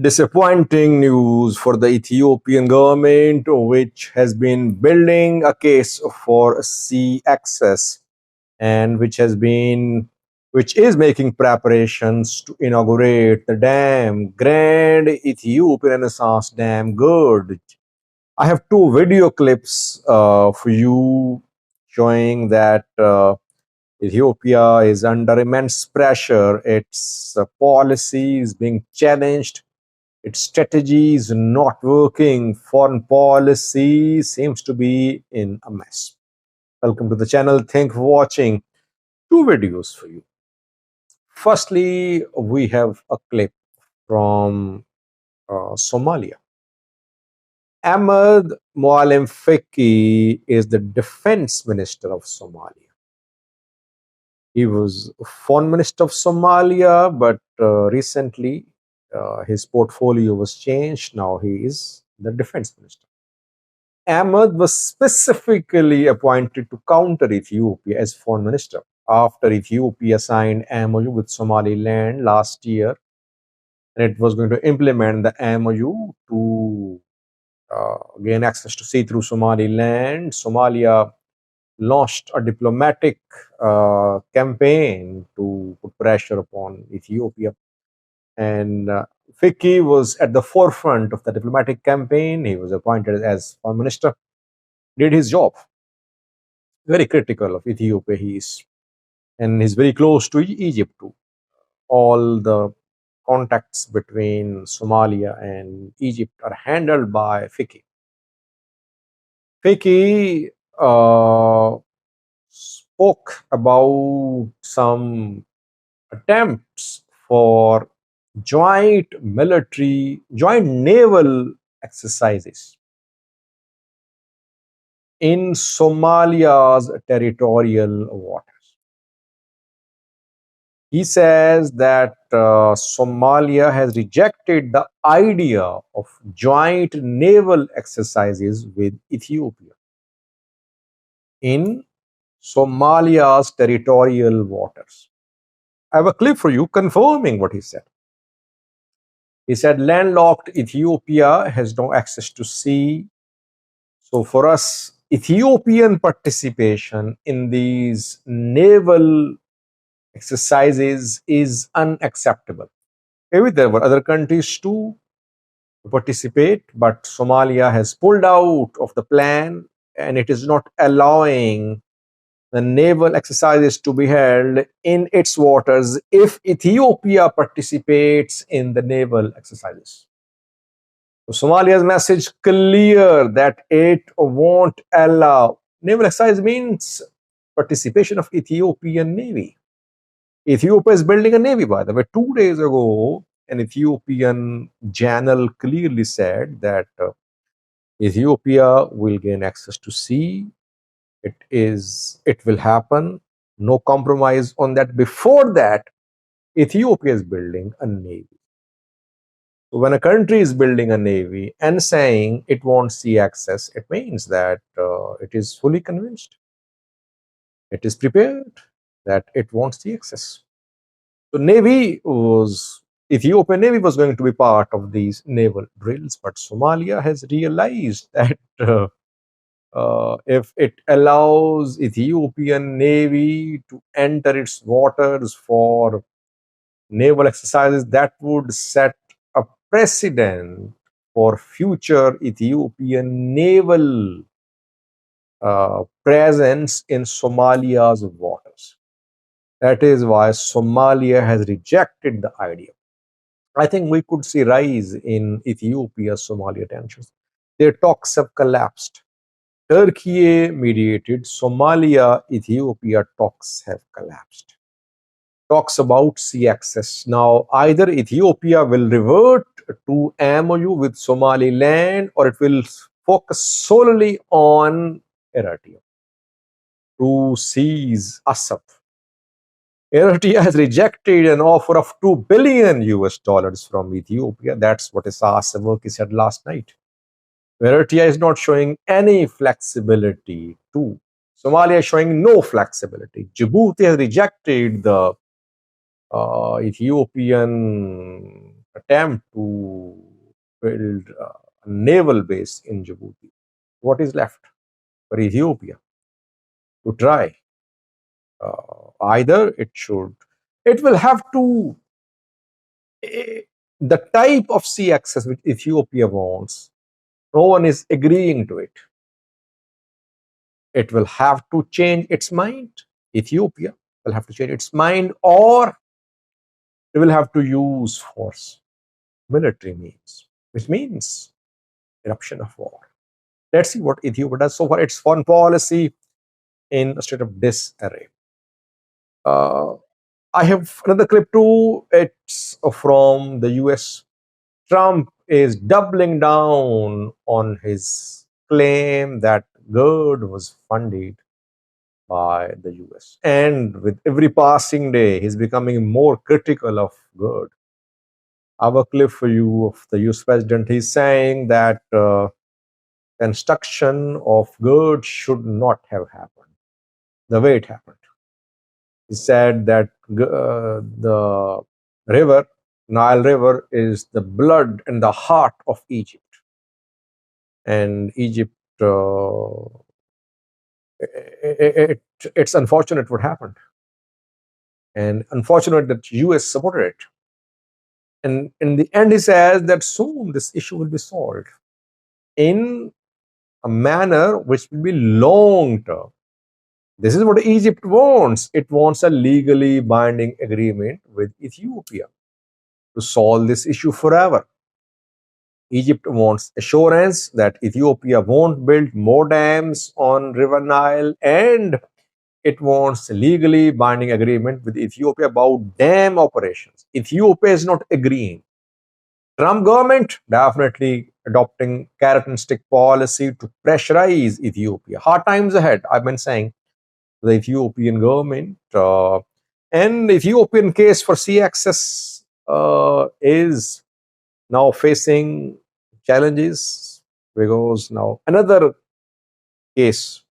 Disappointing news for the Ethiopian government, which has been building a case for sea access and which is making preparations to inaugurate the dam, Grand Ethiopian Renaissance Dam GERD. I have two video clips for you showing that Ethiopia is under immense pressure. Its policy is being challenged. Its strategy is not working. Foreign policy seems to be in a mess. Welcome to the channel. Thank you for watching. Two videos for you. Firstly, we have a clip from Somalia. Ahmed Mualim Feki is the defense minister of Somalia. He was foreign minister of Somalia, but recently his portfolio was changed. Now he is the defense minister. Ahmed was specifically appointed to counter Ethiopia as foreign minister after Ethiopia signed MOU with Somaliland last year, and it was going to implement the MOU to gain access to sea through Somaliland. Somalia launched a diplomatic campaign to put pressure upon Ethiopia. And Fiki was at the forefront of the diplomatic campaign. He was appointed as foreign minister, did his job. Very critical of Ethiopia he is. And he's very close to Egypt too. All the contacts between Somalia and Egypt are handled by Fiki. Fiki spoke about some attempts for joint naval exercises in Somalia's territorial waters. He says that Somalia has rejected the idea of joint naval exercises with Ethiopia in Somalia's territorial waters. I have a clip for you confirming what he said. He said landlocked Ethiopia has no access to sea. So for us, Ethiopian participation in these naval exercises is unacceptable. Maybe there were other countries too to participate, but Somalia has pulled out of the plan and it is not allowing the naval exercises to be held in its waters if Ethiopia participates in the naval exercises. So Somalia's message clear that it won't allow. Naval exercise means participation of Ethiopian Navy. Ethiopia is building a navy, by the way. 2 days ago, an Ethiopian journal clearly said that Ethiopia will gain access to sea. It will happen. No compromise on that. Before that, Ethiopia is building a navy. So when a country is building a navy and saying it wants sea access, it means that it is fully convinced. It is prepared that it wants sea access. So Ethiopian Navy was going to be part of these naval drills, but Somalia has realized that if it allows Ethiopian Navy to enter its waters for naval exercises, that would set a precedent for future Ethiopian naval presence in Somalia's waters. That is why Somalia has rejected the idea. I think we could see rise in Ethiopia-Somalia tensions. Their talks have collapsed. Turkey-mediated Somalia-Ethiopia talks have collapsed. Talks about sea access. Now, either Ethiopia will revert to MOU with Somaliland or it will focus solely on Eritrea to seize Assab. Eritrea has rejected an offer of $2 billion from Ethiopia. That's what Isaias Afwerki said last night. Eritrea is not showing any flexibility too. Somalia is showing no flexibility. Djibouti has rejected the Ethiopian attempt to build a naval base in Djibouti. What is left for Ethiopia to try? Either it will have to, the type of sea access which Ethiopia wants, no one is agreeing to it. It will have to change its mind. Ethiopia will have to change its mind, or it will have to use force, military means, which means eruption of war. Let's see what Ethiopia does. So far, its foreign policy in a state of disarray. I have another clip too. It's from the US. Trump is doubling down on his claim that GERD was funded by the US. And with every passing day, he's becoming more critical of GERD. I have a clip for you of the US president. He's saying that construction of GERD should not have happened the way it happened. He said that the Nile River, is the blood and the heart of Egypt. And Egypt, it's unfortunate what happened. And unfortunate that US supported it. And in the end, he says that soon this issue will be solved in a manner which will be long term. This is what Egypt wants. It wants a legally binding agreement with Ethiopia to solve this issue forever. Egypt wants assurance that Ethiopia won't build more dams on River Nile, and it wants a legally binding agreement with Ethiopia about dam operations. Ethiopia is not agreeing. Trump government definitely adopting carrot and stick policy to pressurize Ethiopia. Hard times ahead, I've been saying. The Ethiopian government and Ethiopian case for sea access is now facing challenges, because now another case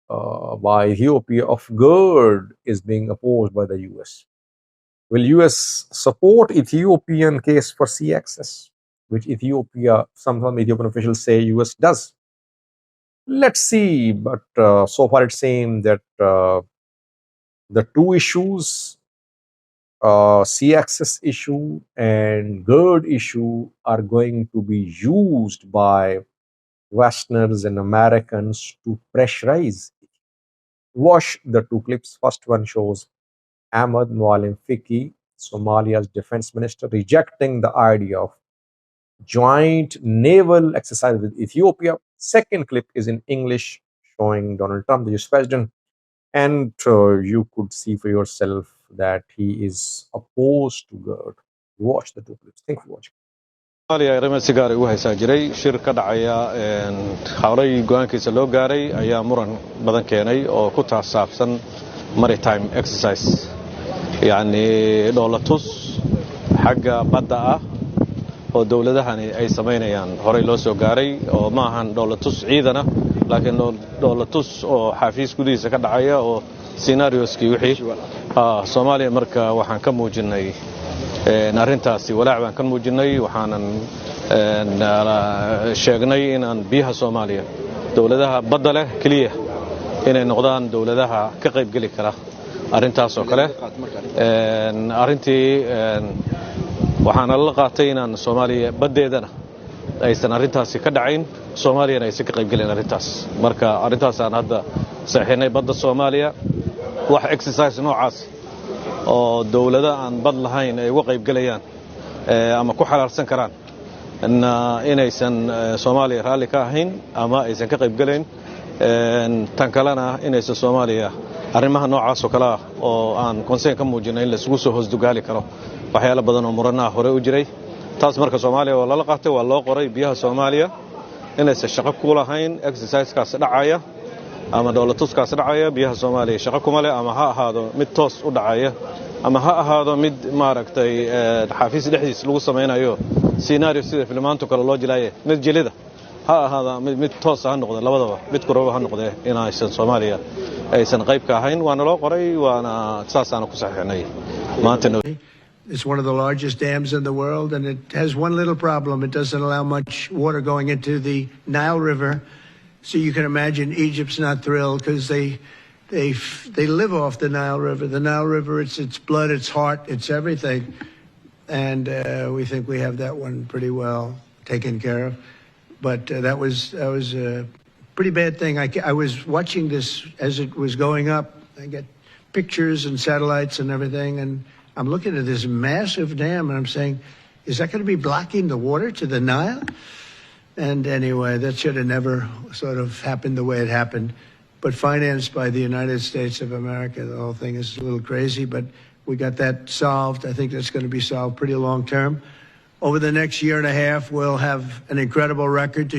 by Ethiopia of GERD is being opposed by the US. Will US support Ethiopian case for sea access, which some Ethiopian officials say US does? Let's see, but so far it seems that the two issues, sea access issue and GERD issue, are going to be used by Westerners and Americans to pressurize. Watch the two clips. First one shows Ahmed Mualim Fiki, Somalia's defense minister, rejecting the idea of joint naval exercise with Ethiopia. Second clip is in English, showing Donald Trump, the US president, and you could see for yourself that he is opposed to GERD. Watch the two clips. Thank you for watching. arrimo sigaar ugu haysaa jiray shir ka dhacaya hawray go'aankiisa loo gaaray ayaa muran badan keenay oo ku taasabsan maritime exercise yani dowlatus xagga badda ah oo dawladahani ay sameynayaan horay loo soo gaaray oo ma ahan dowlatus ciidana laakiin dowlatus oo xafiis gudihiisa ka dhacaya oo scenarioskii wixii Soomaaliya marka waxaan ka muujinay arintaasi walaac baan ka muujinay waxaanan sheegnay inaan biyaha Soomaaliya dawladaha badda leh kaliya inay noqdaan dawladaha ka qayb gali kara arintaas oo kale arintii waxaan la qaatay inaan Soomaaliya badeedana aysan arintaasi ka dhacayn Soomaaliyana aysan ka qayb galin arintaas marka arintaas aan hadda saxiinay badda Soomaaliya wax exercise noocaas oo dawladda aan bad lahayn ay uga qayb galayaan ama ku xalaarsan karaan inaysan Soomaaliya raali ka ahayn ama aysan ka qayb galayn tan kalena inaysan Soomaaliya arrimaha noocaas oo kala oo aan concern ka muujinay in la isugu soo hoosdugaali karo waxyaalo badan oo muranaha hore u jiray taas marka Soomaaliya waa la qaatay waa loo qoray biyaha Soomaaliya inaysan shaqo ku lahayn exercise kaas dhacaya ama dawlatuskaas dhacaya biyaha Soomaaliya shaqo kuma leh ama ha ahaado mid toos u dhacaya ama ha ahaado mid maaragtay xafiis dhexdiis lagu sameeyo scenario sida filmaanto kale loo jilaaye mid jilida ha ahaado mid toos ah noqdo labadaba mid koroba ha noqdo inaysan Soomaaliya aysan qayb ka ahayn waana loo qoray waana saasana ku saxiixnay maanta It's one of the largest dams in the world, and it has one little problem. It doesn't allow much water going into the Nile River. So you can imagine Egypt's not thrilled because they live off the Nile River. The Nile River, it's blood, it's heart, it's everything. And we think we have that one pretty well taken care of. But that was a pretty bad thing. I was watching this as it was going up. I get pictures and satellites and everything, and I'm looking at this massive dam, and I'm saying, is that going to be blocking the water to the Nile? And anyway, that should have never sort of happened the way it happened. But financed by the United States of America, the whole thing is a little crazy, but we got that solved. I think that's going to be solved pretty long term. Over the next year and a half, we'll have an incredible record to